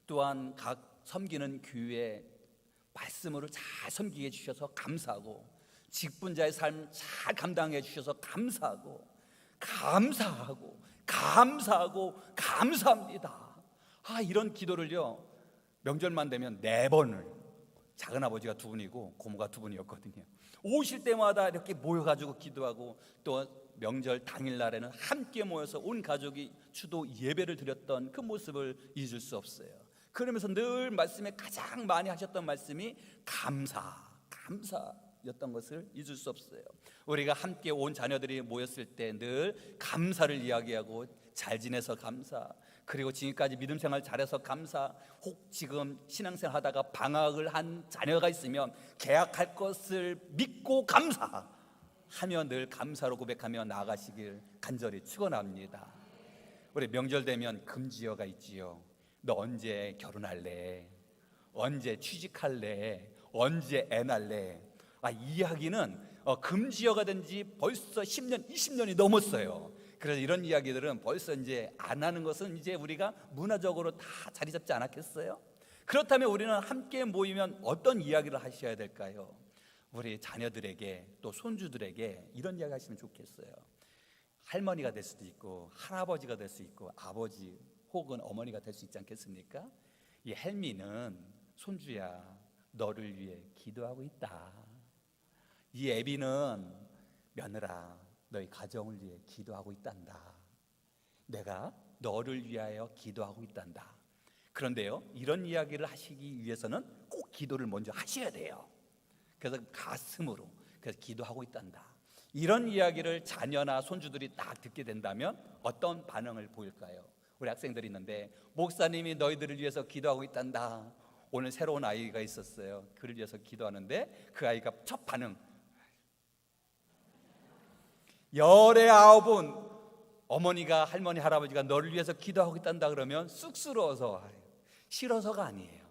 또한 각 섬기는 교회 말씀으로 잘 섬기게 해주셔서 감사하고, 직분자의 삶 잘 감당해 주셔서 감사하고 감사합니다. 이런 기도를요 명절만 되면 4번을, 작은 아버지가 2분이고 고모가 2분이었거든요. 오실 때마다 이렇게 모여가지고 기도하고, 또 명절 당일날에는 함께 모여서 온 가족이 주도 예배를 드렸던 그 모습을 잊을 수 없어요. 그러면서 늘 말씀에 가장 많이 하셨던 말씀이 감사였던 것을 잊을 수 없어요. 우리가 함께 온 자녀들이 모였을 때 늘 감사를 이야기하고, 잘 지내서 감사, 그리고 지금까지 믿음 생활 잘해서 감사, 혹 지금 신앙생활 하다가 방학을 한 자녀가 있으면 계약할 것을 믿고 감사하며 늘 감사로 고백하며 나아가시길 간절히 축원합니다. 우리 명절 되면 금지어가 있지요. 너 언제 결혼할래? 언제 취직할래? 언제 애 낳을래? 이 이야기는 금지어가 된 지 벌써 10년, 20년이 넘었어요. 그래서 이런 이야기들은 벌써 이제 안 하는 것은 이제 우리가 문화적으로 다 자리 잡지 않았겠어요? 그렇다면 우리는 함께 모이면 어떤 이야기를 하셔야 될까요? 우리 자녀들에게 또 손주들에게 이런 이야기 하시면 좋겠어요. 할머니가 될 수도 있고 할아버지가 될 수 있고 아버지 혹은 어머니가 될 수 있지 않겠습니까? 이 헬미는 손주야, 너를 위해 기도하고 있다. 이 애비는 며느라, 너희 가정을 위해 기도하고 있단다. 내가 너를 위하여 기도하고 있단다. 그런데요, 이런 이야기를 하시기 위해서는 꼭 기도를 먼저 하셔야 돼요. 그래서 가슴으로, 그래서 기도하고 있단다. 이런 이야기를 자녀나 손주들이 딱 듣게 된다면 어떤 반응을 보일까요? 우리 학생들이 있는데, 목사님이 너희들을 위해서 기도하고 있단다. 오늘 새로운 아이가 있었어요. 그를 위해서 기도하는데 그 아이가 첫 반응, 열의 9은 어머니가, 할머니, 할아버지가 너를 위해서 기도하고 있단다 그러면 쑥스러워서, 싫어서가 아니에요.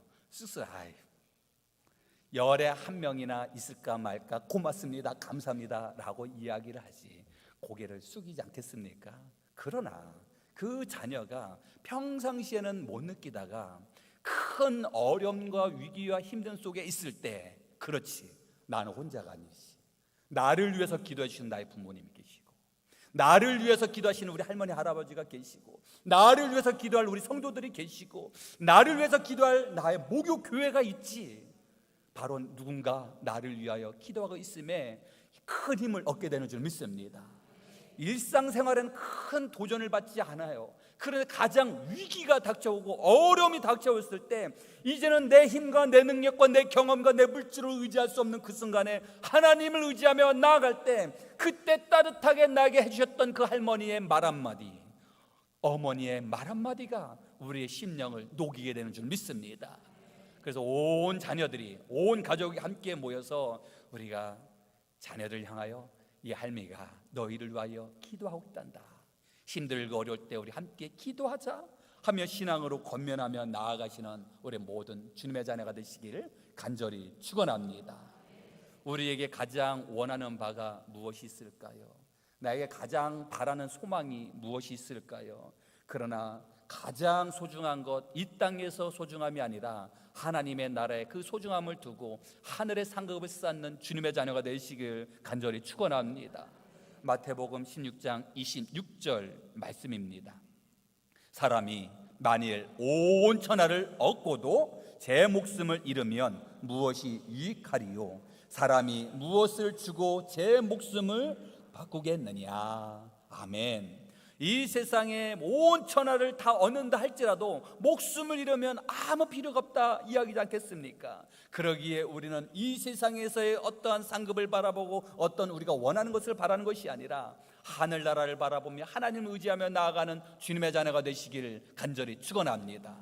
열에 1명이나 있을까 말까, 고맙습니다, 감사합니다 라고 이야기를 하지, 고개를 숙이지 않겠습니까? 그러나 그 자녀가 평상시에는 못 느끼다가 큰 어려움과 위기와 힘든 속에 있을 때, 그렇지, 나는 혼자가 아니지, 나를 위해서 기도해 주시는 나의 부모님이 계시고, 나를 위해서 기도하시는 우리 할머니 할아버지가 계시고, 나를 위해서 기도할 우리 성도들이 계시고, 나를 위해서 기도할 나의 목요 교회가 있지. 바로 누군가 나를 위하여 기도하고 있음에 큰 힘을 얻게 되는 줄 믿습니다. 일상생활에는 큰 도전을 받지 않아요. 그런데 가장 위기가 닥쳐오고 어려움이 닥쳐왔을 때, 이제는 내 힘과 내 능력과 내 경험과 내 물질을 의지할 수 없는 그 순간에 하나님을 의지하며 나아갈 때, 그때 따뜻하게 나게 해주셨던 그 할머니의 말 한마디, 어머니의 말 한마디가 우리의 심령을 녹이게 되는 줄 믿습니다. 그래서 온 자녀들이, 온 가족이 함께 모여서 우리가 자녀들 향하여, 이 할미가 너희를 위하여 기도하고 있단다, 힘들고 어려울 때 우리 함께 기도하자 하며 신앙으로 권면하며 나아가시는 우리 모든 주님의 자녀가 되시기를 간절히 축원합니다. 우리에게 가장 원하는 바가 무엇이 있을까요? 나에게 가장 바라는 소망이 무엇이 있을까요? 그러나 가장 소중한 것, 이 땅에서 소중함이 아니라 하나님의 나라에 그 소중함을 두고 하늘의 상급을 쌓는 주님의 자녀가 되시길 간절히 축원합니다. 마태복음 16장 26절 말씀입니다. 사람이 만일 온 천하를 얻고도 제 목숨을 잃으면 무엇이 유익하리요? 사람이 무엇을 주고 제 목숨을 바꾸겠느냐? 아멘. 이 세상에 온 천하를 다 얻는다 할지라도 목숨을 잃으면 아무 필요가 없다 이야기지 않겠습니까? 그러기에 우리는 이 세상에서의 어떠한 상급을 바라보고 어떤 우리가 원하는 것을 바라는 것이 아니라 하늘나라를 바라보며 하나님을 의지하며 나아가는 주님의 자녀가 되시기를 간절히 축원합니다.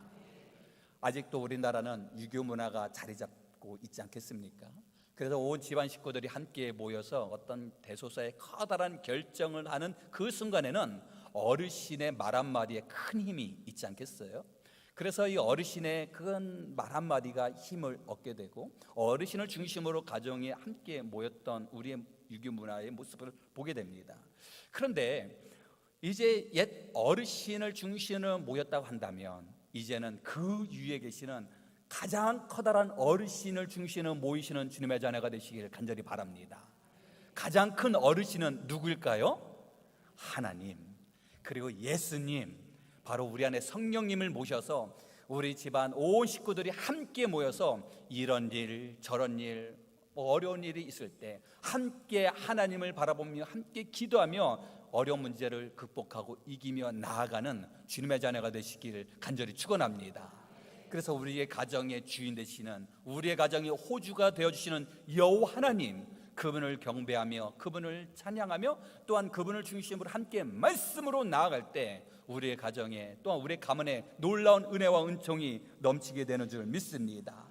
아직도 우리나라는 유교 문화가 자리 잡고 있지 않겠습니까? 그래서 온 집안 식구들이 함께 모여서 어떤 대소사의 커다란 결정을 하는 그 순간에는 어르신의 말 한마디에 큰 힘이 있지 않겠어요? 그래서 이 어르신의 그 말 한마디가 힘을 얻게 되고 어르신을 중심으로 가정이 함께 모였던 우리의 유교 문화의 모습을 보게 됩니다. 그런데 이제 옛 어르신을 중심으로 모였다고 한다면 이제는 그 위에 계시는 가장 커다란 어르신을 중심으로 모이시는 주님의 자녀가 되시기를 간절히 바랍니다. 가장 큰 어르신은 누구일까요? 하나님, 그리고 예수님, 바로 우리 안에 성령님을 모셔서 우리 집안 온 식구들이 함께 모여서 이런 일 저런 일 어려운 일이 있을 때 함께 하나님을 바라보며 함께 기도하며 어려운 문제를 극복하고 이기며 나아가는 주님의 자녀가 되시기를 간절히 축원합니다. 그래서 우리의 가정의 주인 되시는, 우리의 가정의 호주가 되어주시는 여호와 하나님, 그분을 경배하며 그분을 찬양하며 또한 그분을 중심으로 함께 말씀으로 나아갈 때 우리의 가정에 또한 우리의 가문에 놀라운 은혜와 은총이 넘치게 되는 줄 믿습니다.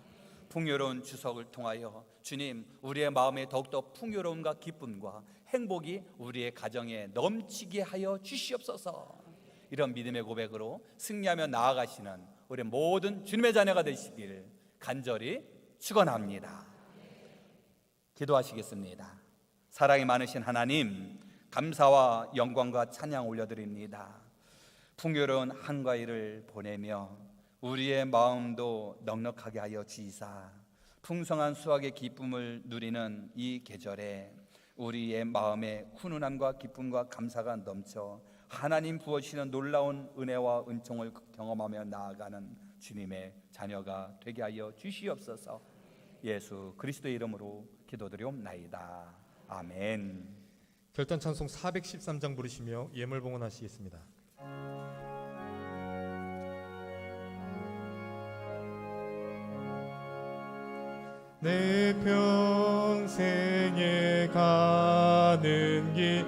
풍요로운 추석을 통하여 주님, 우리의 마음에 더욱더 풍요로움과 기쁨과 행복이 우리의 가정에 넘치게 하여 주시옵소서. 이런 믿음의 고백으로 승리하며 나아가시는 우리 모든 주님의 자녀가 되시기를 간절히 축원합니다. 기도하시겠습니다. 사랑이 많으신 하나님, 감사와 영광과 찬양 올려드립니다. 풍요로운 한가위를 보내며 우리의 마음도 넉넉하게 하여 주이사 풍성한 수확의 기쁨을 누리는 이 계절에 우리의 마음에 훈훈함과 기쁨과 감사가 넘쳐 하나님 부어주시는 놀라운 은혜와 은총을 경험하며 나아가는 주님의 자녀가 되게 하여 주시옵소서. 예수 그리스도의 이름으로 기도드리옵나이다. 아멘. 결단 찬송 413장 부르시며 예물 봉헌하시겠습니다. 내 평생에 가는 길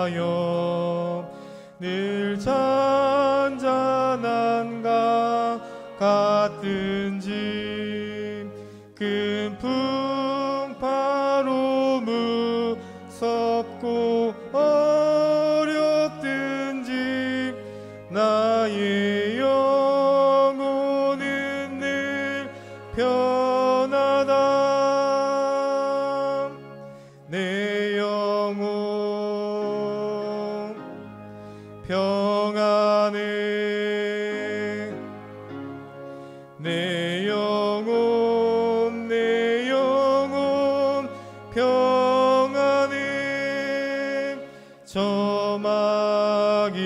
순탄하여 늘 잔잔한 강 같은지 큰 풍파로 무섭고 어렵든지 나의 영혼은 늘 편하다. 내 영혼 평안해. 내 영혼 평안해. 저 마귀는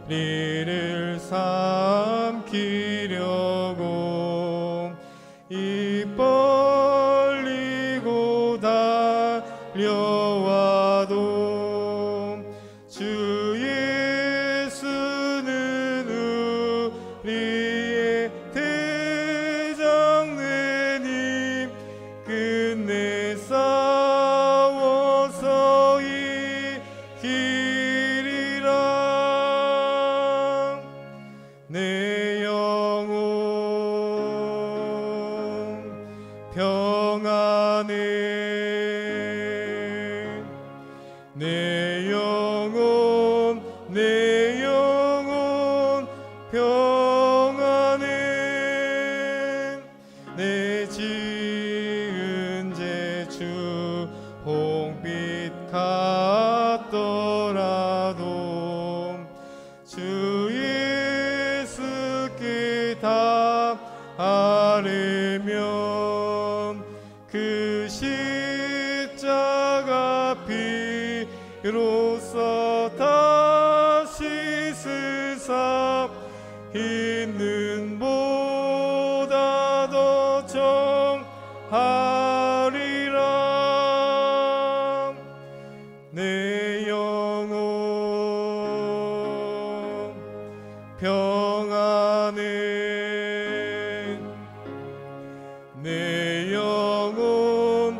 우리를 삼키려고 입 벌리고 달려와도 주 예수는 우리의 대장된 힘 끝내 싸워서 이기리라. 내 영혼 평안해. 내 영혼 평안해. 그 십자가 피로써 다시 쓰사 있는 보다 더 정하리라. 내 영혼 평안해. 내 영혼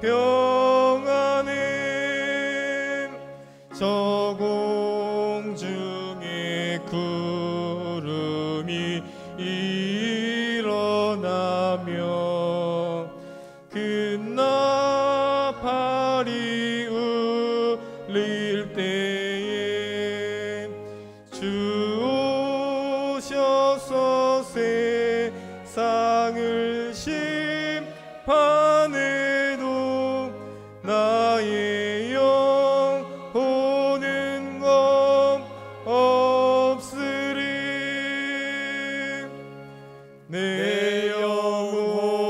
평안해. 저 공중에 구름이 일어나며 그 나팔이 울릴 때에 주 오셔서 세상을 심판해도 나의 영혼은 겁 없으리. 내 영혼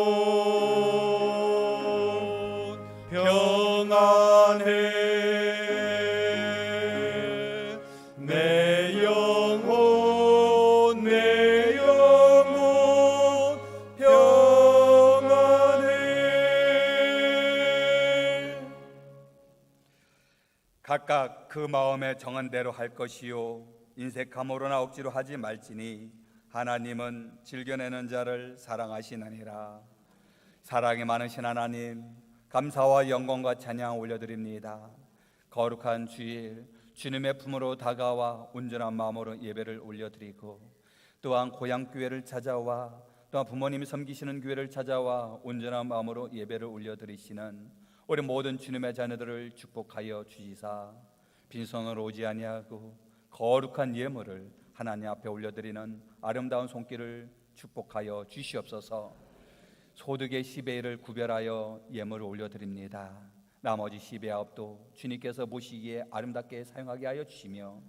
평안해. 내 영혼 평안해. 각각 그 마음에 정한 대로 할 것이요 인색함으로나 억지로 하지 말지니 하나님은 즐겨내는 자를 사랑하시느니라. 사랑이 많으신 하나님, 감사와 영광과 찬양 올려드립니다. 거룩한 주일 주님의 품으로 다가와 온전한 마음으로 예배를 올려드리고 또한 고향교회를 찾아와 또한 부모님이 섬기시는 교회를 찾아와 온전한 마음으로 예배를 올려드리시는 우리 모든 주님의 자녀들을 축복하여 주시사 빈손으로 오지 아니하고 거룩한 예물을 하나님 앞에 올려드리는 아름다운 손길을 축복하여 주시옵소서. 소득의 10의 1을 구별하여 예물을 올려드립니다. 나머지 10의 9도 주님께서 보시기에 아름답게 사용하게 하여 주시며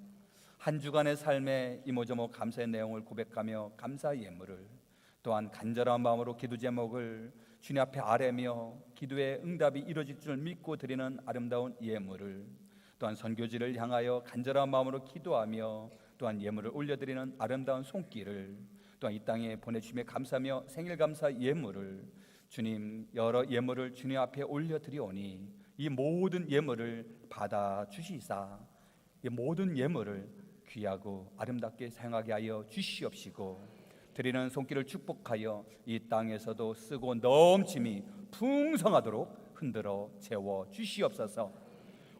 한 주간의 삶의 이모저모 감사의 내용을 고백하며 감사 예물을 또한 간절한 마음으로 기도 제목을 주님 앞에 아뢰며 기도의 응답이 이루어질 줄 믿고 드리는 아름다운 예물을 또한 선교지를 향하여 간절한 마음으로 기도하며 또한 예물을 올려드리는 아름다운 손길을 또한 이 땅에 보내주심에 감사하며 생일 감사 예물을 주님 여러 예물을 주님 앞에 올려드리오니 이 모든 예물을 받아 주시사 이 모든 예물을 귀하고 아름답게 사용하게 하여 주시옵시고 드리는 손길을 축복하여 이 땅에서도 쓰고 넘침이 풍성하도록 흔들어 채워 주시옵소서.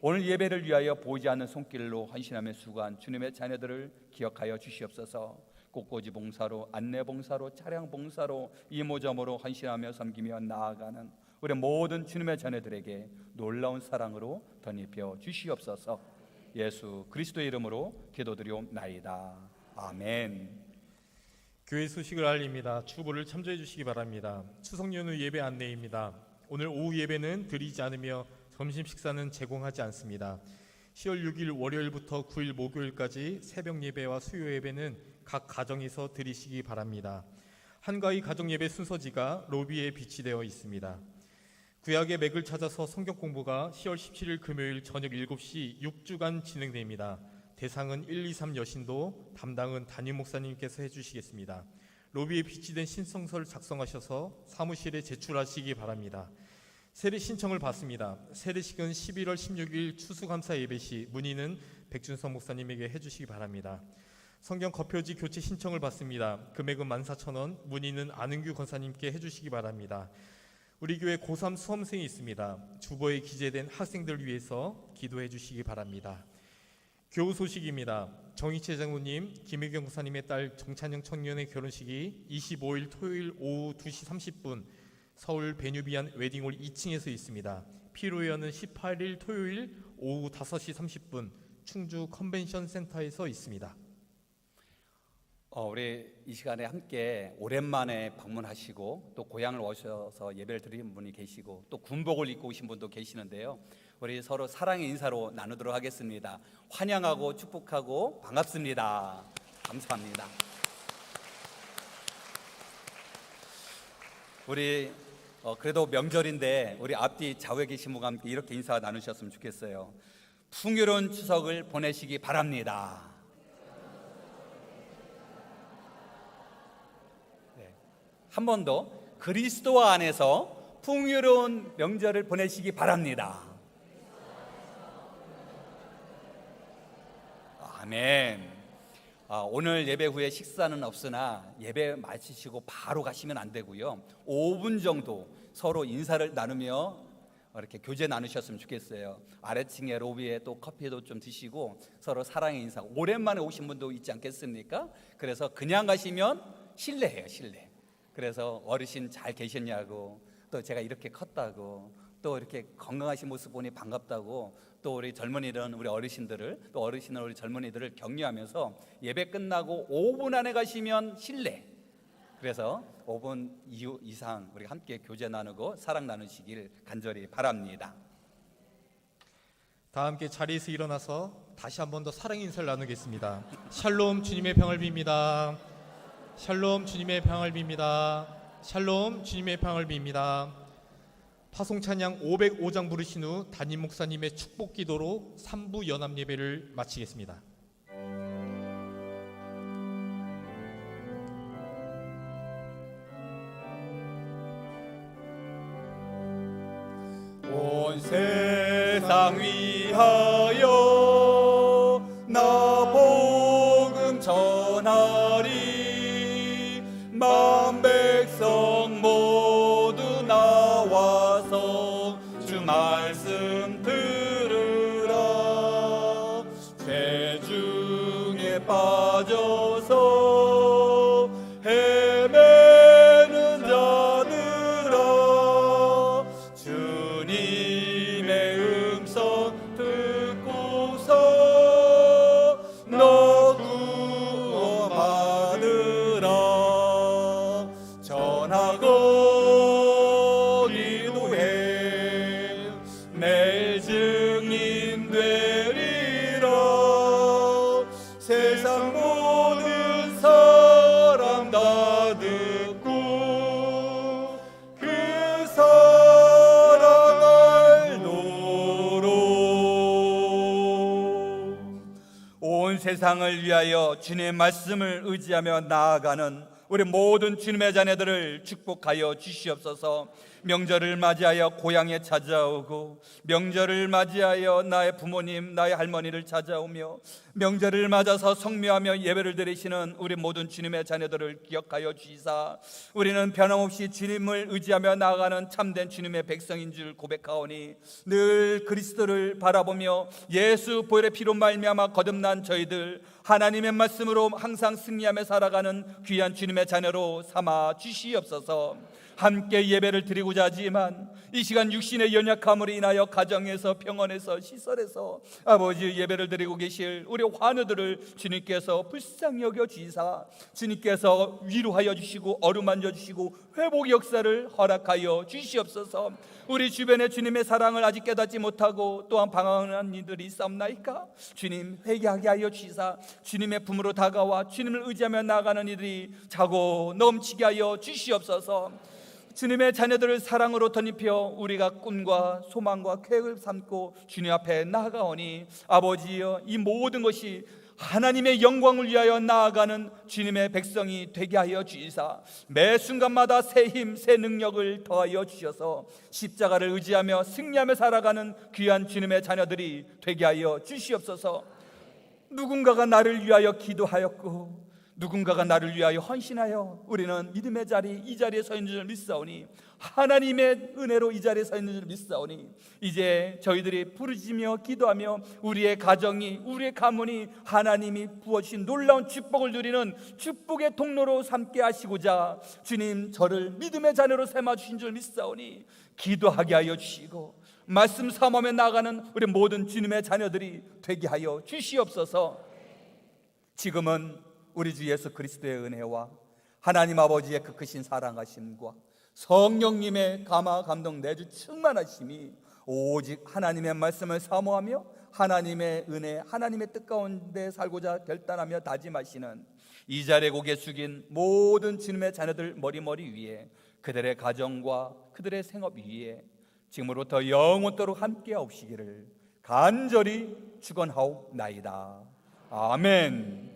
오늘 예배를 위하여 보이지 않는 손길로 헌신하며 수고한 주님의 자녀들을 기억하여 주시옵소서. 꽃꽂이 봉사로, 안내 봉사로, 차량 봉사로, 이모저모로 헌신하며 섬기며 나아가는 우리 모든 주님의 자녀들에게 놀라운 사랑으로 덧입혀 주시옵소서. 예수 그리스도의 이름으로 기도드리옵나이다. 아멘. 교회 소식을 알립니다. 추부를 참조해 주시기 바랍니다. 추석 연휴 예배 안내입니다. 오늘 오후 예배는 드리지 않으며 점심 식사는 제공하지 않습니다. 10월 6일 월요일부터 9일 목요일까지 새벽 예배와 수요 예배는 각 가정에서 드리시기 바랍니다. 한가위 가정 예배 순서지가 로비에 비치되어 있습니다. 구약의 맥을 찾아서 성경 공부가 10월 17일 금요일 저녁 7시 6주간 진행됩니다. 대상은 1, 2, 3 여신도, 담당은 담임 목사님께서 해주시겠습니다. 로비에 비치된 신청서를 작성하셔서 사무실에 제출하시기 바랍니다. 세례 신청을 받습니다. 세례식은 11월 16일 추수감사 예배 시 문의는 백준성 목사님에게 해주시기 바랍니다. 성경 거표지 교체 신청을 받습니다. 금액은 14,000원, 문의는 안은규 권사님께 해주시기 바랍니다. 우리 교회 고3 수험생이 있습니다. 주보에 기재된 학생들 위해서 기도해 주시기 바랍니다. 교우 소식입니다. 정희채 장로님, 김혜경 목사님의 딸 정찬영 청년의 결혼식이 25일 토요일 오후 2시 30분 서울 베뉴비안 웨딩홀 2층에서 있습니다. 피로연은 18일 토요일 오후 5시 30분 충주 컨벤션 센터에서 있습니다. 우리 이 시간에 함께 오랜만에 방문하시고 또 고향을 오셔서 예배를 드리는 분이 계시고 또 군복을 입고 오신 분도 계시는데요. 우리 서로 사랑의 인사로 나누도록 하겠습니다. 환영하고 축복하고 반갑습니다. 감사합니다. 우리 그래도 명절인데 우리 앞뒤 좌우에 계신 분과 함께 이렇게 인사 나누셨으면 좋겠어요. 풍요로운 추석을 보내시기 바랍니다. 네. 한 번 더, 그리스도 안에서 풍요로운 명절을 보내시기 바랍니다. 아멘. 오늘 예배 후에 식사는 없으나 예배 마치시고 바로 가시면 안 되고요. 5분 정도 서로 인사를 나누며 이렇게 교제 나누셨으면 좋겠어요. 아래층에 로비에 또 커피도 좀 드시고 서로 사랑의 인사. 오랜만에 오신 분도 있지 않겠습니까? 그래서 그냥 가시면 실례해요, 실례. 그래서 어르신 잘 계셨냐고, 또 제가 이렇게 컸다고, 또 이렇게 건강하신 모습 보니 반갑다고, 또 우리 젊은이들은 우리 어르신들을, 또 어르신은 우리 젊은이들을 격려하면서 예배 끝나고 5분 안에 가시면 실례. 그래서 5분 이상 우리 함께 교제 나누고 사랑 나누시길 간절히 바랍니다. 다 함께 자리에서 일어나서 다시 한 번 더 사랑 인사를 나누겠습니다. 샬롬, 주님의 평을 빕니다. 샬롬, 주님의 평을 빕니다. 샬롬, 주님의 평을 빕니다. 파송 찬양 505장 부르신 후 담임 목사님의 축복 기도로 3부 연합 예배를 마치겠습니다. 온 세상 위하여 나 복음 전하리. 만 백성 모두 나와서 주 말씀 들으라. 죄 중에 빠져서 헤매는 자들아, 주님의 음성 듣고서 너 구원받으라. 전하고 기도해 내 증인 되리라. 세상 모든 사람 다 듣고 그 사랑 알도록. 온 세상을 위하여 주님의 말씀을 의지하며 나아가는 우리 모든 주님의 자녀들을 축복하여 주시옵소서. 명절을 맞이하여 고향에 찾아오고, 명절을 맞이하여 나의 부모님, 나의 할머니를 찾아오며, 명절을 맞아서 성묘하며 예배를 드리시는 우리 모든 주님의 자녀들을 기억하여 주시사 우리는 변함없이 주님을 의지하며 나아가는 참된 주님의 백성인 줄 고백하오니, 늘 그리스도를 바라보며 예수 보혈의 피로 말미암아 거듭난 저희들 하나님의 말씀으로 항상 승리하며 살아가는 귀한 주님의 자녀로 삼아 주시옵소서. 함께 예배를 드리고자 하지만 이 시간 육신의 연약함으로 인하여 가정에서, 병원에서, 시설에서 아버지 예배를 드리고 계실 우리 환우들을 주님께서 불쌍히 여겨 주시사 주님께서 위로하여 주시고 어루만져 주시고 회복 역사를 허락하여 주시옵소서. 우리 주변에 주님의 사랑을 아직 깨닫지 못하고 또한 방황하는 이들이 있사옵나이까? 주님 회개하게 하여 주시사 주님의 품으로 다가와 주님을 의지하며 나아가는 이들이 자고 넘치게 하여 주시옵소서. 주님의 자녀들을 사랑으로 덧입혀 우리가 꿈과 소망과 계획을 삼고 주님 앞에 나아가오니 아버지여, 이 모든 것이 하나님의 영광을 위하여 나아가는 주님의 백성이 되게 하여 주시사 매 순간마다 새 힘, 새 능력을 더하여 주셔서 십자가를 의지하며 승리하며 살아가는 귀한 주님의 자녀들이 되게 하여 주시옵소서. 누군가가 나를 위하여 기도하였고 누군가가 나를 위하여 헌신하여 우리는 믿음의 자리, 이 자리에 서 있는 줄 믿사오니, 하나님의 은혜로 이 자리에 서 있는 줄 믿사오니, 이제 저희들이 부르짖으며 기도하며 우리의 가정이, 우리의 가문이 하나님이 부어주신 놀라운 축복을 누리는 축복의 통로로 삼게 하시고자 주님 저를 믿음의 자녀로 삼아주신 줄 믿사오니 기도하게 하여 주시고 말씀 삼으며 나아가는 우리 모든 주님의 자녀들이 되게 하여 주시옵소서. 지금은 우리 주 예수 그리스도의 은혜와 하나님 아버지의 그 크신 사랑하심과 성령님의 감화 감동 내주 충만하심이 오직 하나님의 말씀을 사모하며 하나님의 은혜, 하나님의 뜻 가운데 살고자 결단하며 다짐하시는 이 자리에 고개 숙인 모든 주님의 자녀들 머리 위에 그들의 가정과 그들의 생업 위에 지금으로부터 영원토록 함께하옵시기를 간절히 축원하옵나이다. 아멘.